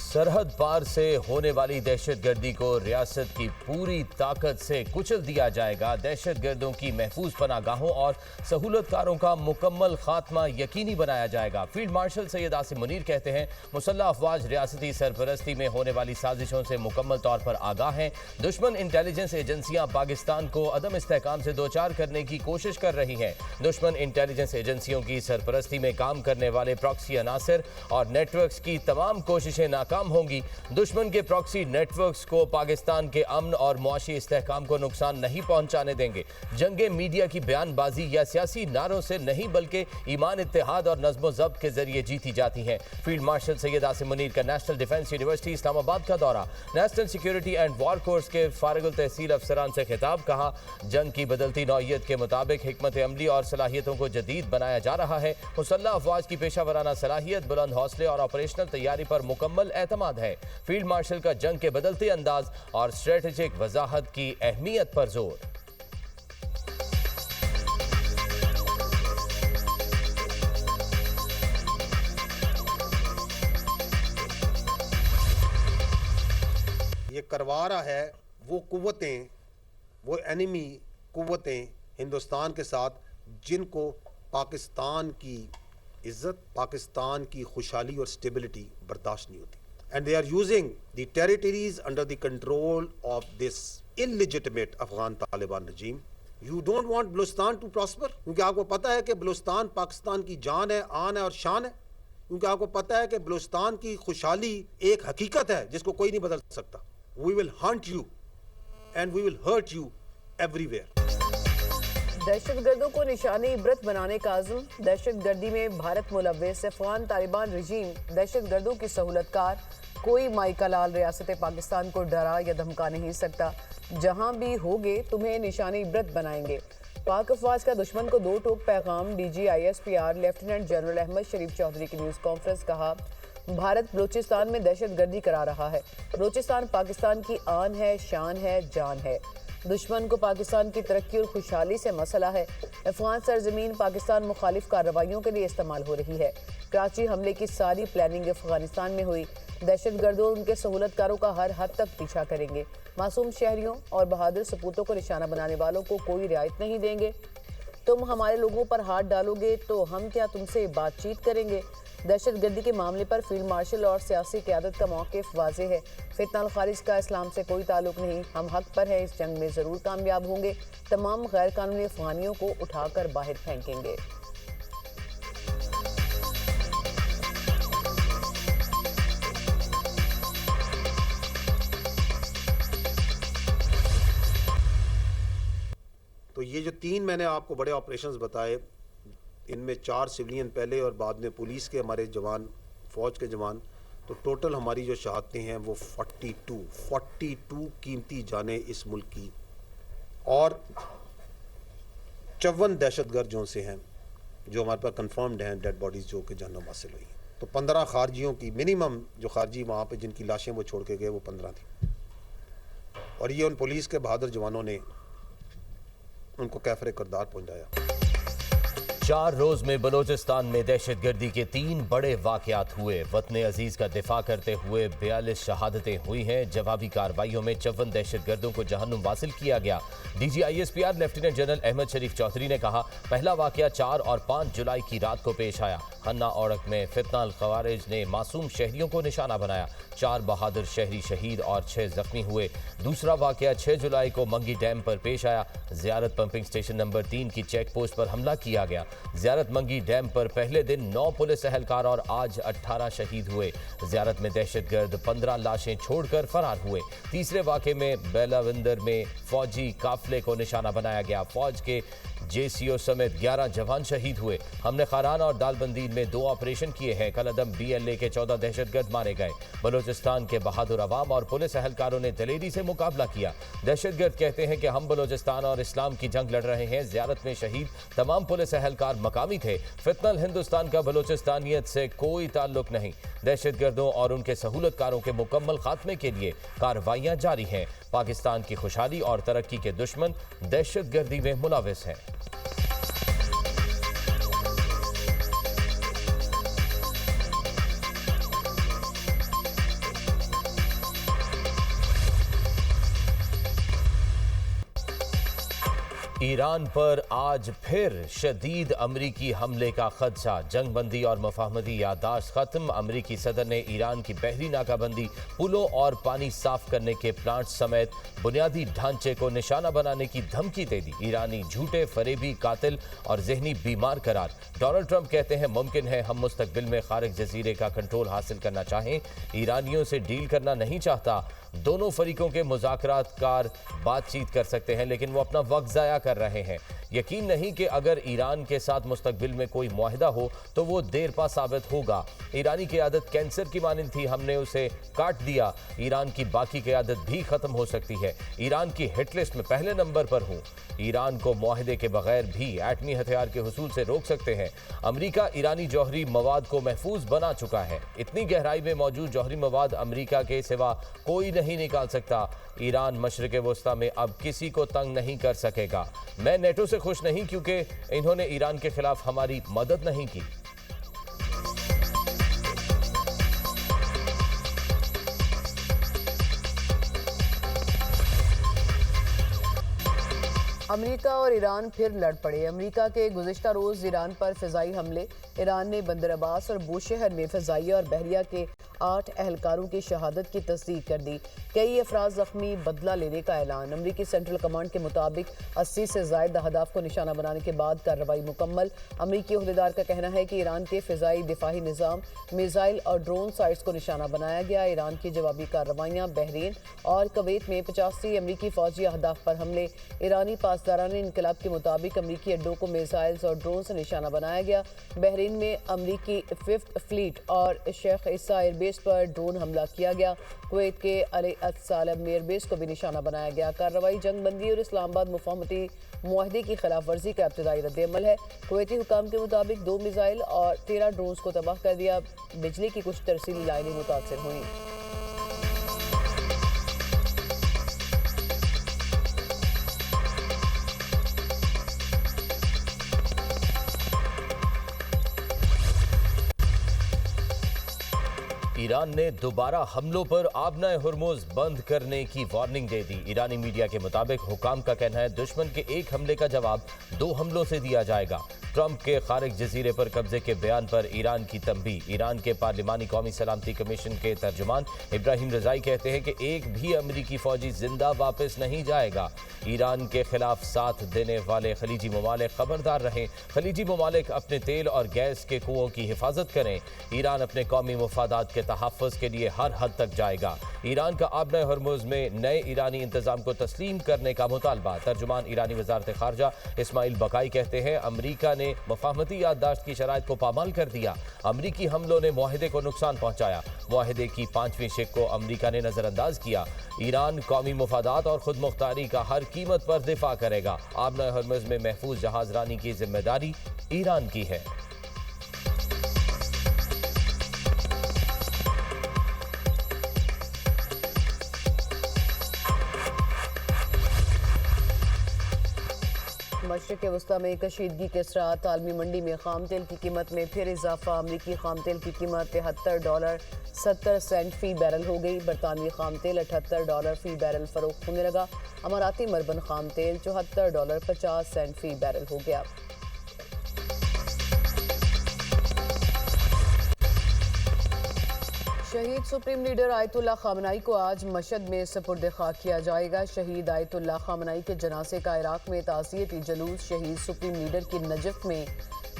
सरहद पार से होने वाली दहशतगर्दी को रियासत की पूरी ताकत से कुचल दिया जाएगा। दहशतगर्दों की महफूज पनागाहों और सहूलतकारों का मुकम्मल खात्मा यकीनी बनाया जाएगा। फील्ड मार्शल सैयद आसिम मुनीर कहते हैं, मुसल्लह अफवाज रियासती सरपरस्ती में होने वाली साजिशों से मुकम्मल तौर पर आगाह हैं। दुश्मन इंटेलिजेंस एजेंसियां पाकिस्तान को अदम इस्तेहकाम से दो चार करने की कोशिश कर रही हैं। दुश्मन इंटेलिजेंस एजेंसियों की सरपरस्ती में काम करने वाले प्रॉक्सी अनासर और नेटवर्क्स की तमाम कोशिशें नाकाम होंगी। दुश्मन के प्रॉक्सी नेटवर्क्स को पाकिस्तान के अमन और मुआशी इस्तेहकाम को नुकसान नहीं पहुंचाने देंगे। जंगे मीडिया की बयानबाजी या सियासी नारों से नहीं बल्कि ईमान, इत्तेहाद और नज़्म ज़ब्त के जरिए जीती जाती हैं। फील्ड मार्शल सैयद आसिम मुनीर का नेशनल डिफेंस यूनिवर्सिटी इस्लामाबाद का दौरा। National security and war course के फारिगुल तहसील अफसरान से खिताब। कहा, जंग की बदलती नौइयत के मुताबिक हिकमत अमली और सलाहियतों को जदीद बनाया जा रहा है। मुसल्लह अफवाज की पेशा वराना सलाहियत, बुलंद हौसले और ऑपरेशनल तैयारी पर मुकम्मल एतमाद है। फील्ड मार्शल का जंग के बदलते अंदाज और स्ट्रेटेजिक वजाहत की अहमियत पर जोर। ये करवा रहा है वो कुव्वतें, वो एनिमी कुव्वतें हिंदुस्तान के साथ जिनको पाकिस्तान की इज्जत, पाकिस्तान की खुशहाली और स्टेबिलिटी बर्दाश्त नहीं होती। And they are using the territories under the control of this illegitimate Afghan Taliban regime. You don't want Balochistan to prosper, क्योंकि आपको पता है कि बलूचिस्तान पाकिस्तान की जान है, आन है और शान है। क्योंकि आपको पता है कि बलूचिस्तान की खुशहाली एक हकीकत है जिसको कोई नहीं बदल सकता। We will hunt you and we will hurt you everywhere. दहशतगर्दों को निशाने इबरत बनाने का आज़म। दहशतगर्दी में भारत मुलव्वस। अफगान तालिबान रजीम दहशतगर्दों की सहूलतकार। कोई माइका लाल रियासत पाकिस्तान को डरा या धमका नहीं सकता। जहां भी होगे तुम्हें निशाने इबरत बनाएंगे। पाक अफवाज का दुश्मन को दो टोक पैगाम। DGISPR लेफ्टिनेंट जनरल अहमद शरीफ चौधरी की न्यूज़ कॉन्फ्रेंस। कहा, भारत बलूचिस्तान में दहशतगर्दी करा रहा है। बलूचिस्तान पाकिस्तान की आन है, शान है, जान है। दुश्मन को पाकिस्तान की तरक्की और खुशहाली से मसला है। अफगान सरजमीन पाकिस्तान मुखालिफ कार्रवाइयों के लिए इस्तेमाल हो रही है। कराची हमले की सारी प्लानिंग अफगानिस्तान में हुई। दहशतगर्दों और उनके सहूलतकारों का हर हद तक पीछा करेंगे। मासूम शहरियों और बहादुर सपूतों को निशाना बनाने वालों को कोई रियायत नहीं देंगे। तुम हमारे लोगों पर हाथ डालोगे तो हम क्या तुमसे बातचीत करेंगे। दहशतगर्दी के मामले पर फील्ड मार्शल और सियासी क़यादत का मौक़िफ़ वाज़ेह है। फितना खारिज का इस्लाम से कोई ताल्लुक़ नहीं। हम हक़ पर हैं, इस जंग में ज़रूर कामयाब होंगे। तमाम गैर कानूनी अफ़गानियों को उठाकर बाहर फेंकेंगे। तो ये जो तीन मैंने आपको बड़े ऑपरेशंस बताए, इनमें 4 सिविलियन पहले और बाद में पुलिस के हमारे जवान, फ़ौज के जवान, तो टोटल हमारी जो शहादतें हैं वो 42 कीमती जानें इस मुल्क की, और 54 दहशतगर्द जो से हैं जो हमारे पास कंफर्म्ड हैं डेड बॉडीज़ जो कि जानों हासिल हुई। तो 15 खारजियों की मिनिमम जो खारजी वहाँ पे जिनकी लाशें वो छोड़ के गए वो 15 थी। और ये उन पुलिस के बहादुर जवानों ने उनको कैफरे किरदार पहुँचाया। 4 रोज में बलोचिस्तान में दहशतगर्दी के 3 बड़े वाकयात हुए। वतन अजीज का दिफा करते हुए 42 शहादतें हुई हैं। जवाबी कार्रवाइयों में 54 दहशतगर्दों को जहन्नुम वासिल किया गया। DGISPR लेफ्टिनेंट जनरल अहमद शरीफ चौधरी ने कहा, पहला वाकया 4 और 5 जुलाई की रात को पेश आया। हन्ना औड़क में फितना अल खवारिज ने मासूम शहरियों को निशाना बनाया। 4 बहादुर शहरी शहीद और 6 जख्मी हुए। दूसरा वाकया 6 जुलाई को मंगी डैम पर पेश आया। ज़ियारत पंपिंग स्टेशन नंबर 3 की चेक पोस्ट पर हमला किया गया। ज़ियारत मंगी डैम पर पहले दिन 9 पुलिस एहलकार और आज 18 शहीद हुए। ज़ियारत में दहशतगर्द 15 लाशें छोड़कर फरार हुए। तीसरे वाक़े में बेलाविंदर में फौजी काफिले को निशाना बनाया गया। फौज के JCO समेत 11 जवान शहीद हुए। हमने खारान और दालबंदी में 2 ऑपरेशन किए हैं। कल अदम BLA के 14 दहशतगर्द मारे गए। बलूचिस्तान के बहादुर अवाम और पुलिस एहलकारों ने दलेरी से मुकाबला किया। दहशतगर्द कहते हैं कि हम बलूचिस्तान और इस्लाम की जंग लड़ रहे हैं। ज़ियारत में शहीद तमाम पुलिस एहलकार मकामी थे। फितनल हिंदुस्तान का बलूचिस्तानियत से कोई ताल्लुक नहीं। दहशतगर्दों और उनके सहूलतकारों के मुकम्मल खात्मे के लिए कार्रवाइयाँ जारी हैं। पाकिस्तान की खुशहाली और तरक्की के दुश्मन दहशतगर्दी में मुलव्वस हैं। ईरान पर आज फिर शदीद अमरीकी हमले का खदशा। जंगबंदी और मुफाहमती याददाश्त खत्म। अमरीकी सदर ने ईरान की बहरी नाकाबंदी, पुलों और पानी साफ करने के प्लांट समेत बुनियादी ढांचे को निशाना बनाने की धमकी दे दी। ईरानी झूठे, फरेबी, कातिल और जहनी बीमार करार। डोनाल्ड ट्रंप कहते हैं मुमकिन है हम मुस्तकबिल में खारिज जजीरे का कंट्रोल हासिल करना चाहें। ईरानियों से डील करना नहीं चाहता। दोनों फरीकों के मुज़ाकरातकार बातचीत कर सकते हैं, लेकिन वो अपना वक्त ज़ाया कर रहे हैं। यकीन नहीं कि अगर ईरान के साथ मुस्तकबिल में कोई मुआहिदा हो तो वो देर पा साबित होगा। ईरानी क़यादत कैंसर की मानिंद थी, हमने उसे काट दिया। ईरान की बाकी क़यादत भी ख़त्म हो सकती है। ईरान की हिट लिस्ट में पहले नंबर पर हूँ। ईरान को मुआहिदे के बगैर भी एटमी हथियार के हुसूल से रोक सकते हैं। अमरीका ईरानी जौहरी मवाद को महफूज बना चुका है। इतनी गहराई में मौजूद जौहरी मवाद अमरीका के सिवा कोई नहीं निकाल सकता। ईरान मशरिक़ वस्ता में अब किसी को तंग नहीं कर सकेगा। मैं नेटो से खुश नहीं क्योंकि इन्होंने ईरान के खिलाफ हमारी मदद नहीं की। अमेरिका और ईरान फिर लड़ पड़े। अमेरिका के गुज़िश्ता रोज़ ईरान पर फ़िज़ाई हमले। ईरान ने बंदर अब्बास और बूशहर में फ़िज़ाइया और बहरिया के 8 एहलकारों की शहादत की तस्दीक कर दी। कई अफराद ज़ख्मी, बदला लेने का ऐलान। अमरीकी सेंट्रल कमांड के मुताबिक 80 से ज़ायद अहदाफ को निशाना बनाने के बाद कार्रवाई मुकम्मल। अमरीकी अहदेदार का कहना है कि ईरान के फ़िज़ाई दिफाही निज़ाम, मिसाइल और ड्रोन साइट्स को निशाना बनाया गया। ईरान की जवाबी कार्रवाइयाँ। बहरीन और कुवैत में 85 अमरीकी फ़ौजी अहदाफ पर हमले। ईरानी पासदारान इनकलाब के मुताबिक अमरीकी अड्डों को मिसाइल्स और ड्रोन से निशाना बनाया गया। बहरीन में अमरीकी 5th फ्लीट और शेख ईसा एयरबेस पर ड्रोन हमला किया गया। कुवैत के अल सालम एयरबेस को भी निशाना बनाया गया। कार्रवाई जंगबंदी और इस्लामाबाद मुफाहमती मुआहदे की खिलाफ वर्जी का इब्तदाई रद्द-ए-अमल है। कुवैती हुकाम के मुताबिक 2 मिसाइल और 13 ड्रोन्स को तबाह कर दिया। बिजली की कुछ तरसीली लाइनें मुतासर हुई। ईरान ने दोबारा हमलों पर आबना हुर्मुज़ बंद करने की वार्निंग दे दी। ईरानी मीडिया के मुताबिक हुकाम का कहना है दुश्मन के एक हमले का जवाब 2 हमलों से दिया जाएगा। ट्रंप के खारिज जजीरे पर कब्जे के बयान पर ईरान की तंबीह। ईरान के पार्लिमानी कौमी सलामती कमीशन के तर्जुमान इब्राहिम रजाई कहते हैं कि एक भी अमरीकी फौजी जिंदा वापस नहीं जाएगा। ईरान के खिलाफ साथ देने वाले खलीजी ममालिक खबरदार रहें। खलीजी ममालिक अपने तेल और गैस के कुओं की हिफाजत करें। ईरान अपने कौमी मुफादात के तहफ़्फ़ुज़ के लिए हर हद तक जाएगा। ईरान का आबना हुर्मुज़ में नए ईरानी इंतजाम को तस्लीम करने का मुतालबा। तर्जुमान ईरानी वज़ारत ख़ारजा इस्माइल बकाई कहते हैं अमरीका ने मुफाहमती याददाश्त की शराइत को पामाल कर दिया। अमरीकी हमलों ने मुआहिदे को नुकसान पहुंचाया। मुआहिदे की 5वीं शिक को अमरीका ने नज़रअंदाज किया। ईरान कौमी मुफादात और खुद मुख्तारी का हर कीमत पर दिफा करेगा। आबना हुर्मुज़ में महफूज जहाज रानी की जिम्मेदारी ईरान की है। मशरिक़ वस्ता में कशीदगी के असरात। आलमी मंडी में खाम तेल की कीमत में फिर इजाफा। अमरीकी खाम तेल की कीमत $73.70 फ़ी बैरल हो गई। बरतानवी खाम तेल $78 फ़ी बैरल फरोख्त होने लगा। अमाराती मरबन खाम तेल $74.50 फ़ी बैरल हो गया। शहीद सुप्रीम लीडर आयतुल्लाह खामनाई को आज मशहद में सपुर्द खाक किया जाएगा। शहीद आयतुल्लाह खामनाई के जनाजे का इराक में ताज़ियती जुलूस। शहीद सुप्रीम लीडर की नजफ़ में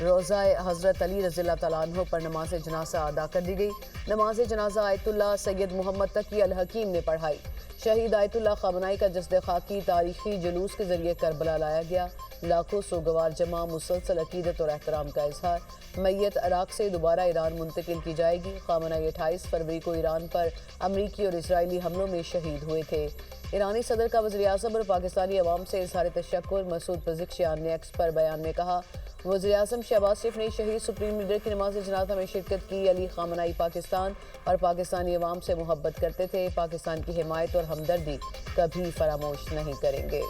रोज़ा हज़रत अली रज़ियल्लाहु तआला अन्हु पर नमाज जनाजा अदा कर दी गई। नमाज जनाजा आयतुल्लाह सैयद मोहम्मद तकी अल हकीम ने पढ़ाई। शहीद आयतुल्लाह खामनाई का जस्द खाकी तारीखी जुलूस के जरिए करबला लाया गया। लाखों सोगवार जमा, मुसलसल अकीदत और एहतराम का इजहार। मैयत इराक से दोबारा ईरान मुंतकिल की जाएगी। खामनाई 28 फरवरी को ईरान पर अमरीकी और इसराइली हमलों में शहीद हुए थे। ईरानी सदर का वज़ीर-ए-आज़म और पाकिस्तानी अवाम से इज़हार तशक्कुर। मसूद पज़ेश्कियान ने एक्स पर बयान में कहा वज़ीर-ए-आज़म शहबाज शरीफ ने शहीद सुप्रीम लीडर की नमाज जनाजा में शिरकत की। अली खामनाई पाकिस्तान और पाकिस्तानी अवाम से मोहब्बत करते थे। पाकिस्तान की हिमायत और हमदर्दी कभी फरामोश नहीं करेंगे।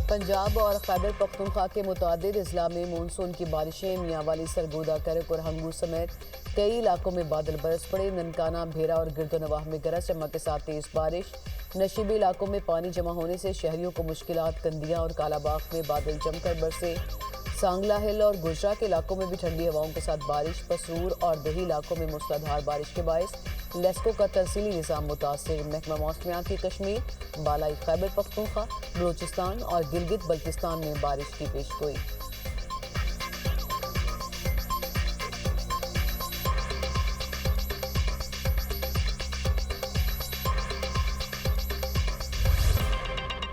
पंजाब और खैबर पख्तूनख्वा के मुतादिद अजला में मानसून की बारिशें। मियांवाली, सरगोदा, करक और हंगू समेत कई इलाकों में बादल बरस पड़े। ननकाना, भेरा और गिरदोनवाह में गरज चमक के साथ तेज बारिश। नशीबी इलाकों में पानी जमा होने से शहरियों को मुश्किलात। कंदियां और कालाबाग में बादल जमकर बरसे। सांगला हिल और गुजरा के इलाकों में भी ठंडी हवाओं के साथ बारिश। पसरूर और दही इलाकों में मूसलाधार बारिश के बायस लेस्को का तरसीली निज़ाम मुतासिर। महकमा मौसमियात की कश्मीर, बालाई खैबर पख्तूनख्वा, बलोचिस्तान और गिलगित बल्तिस्तान में बारिश की पेशगोई।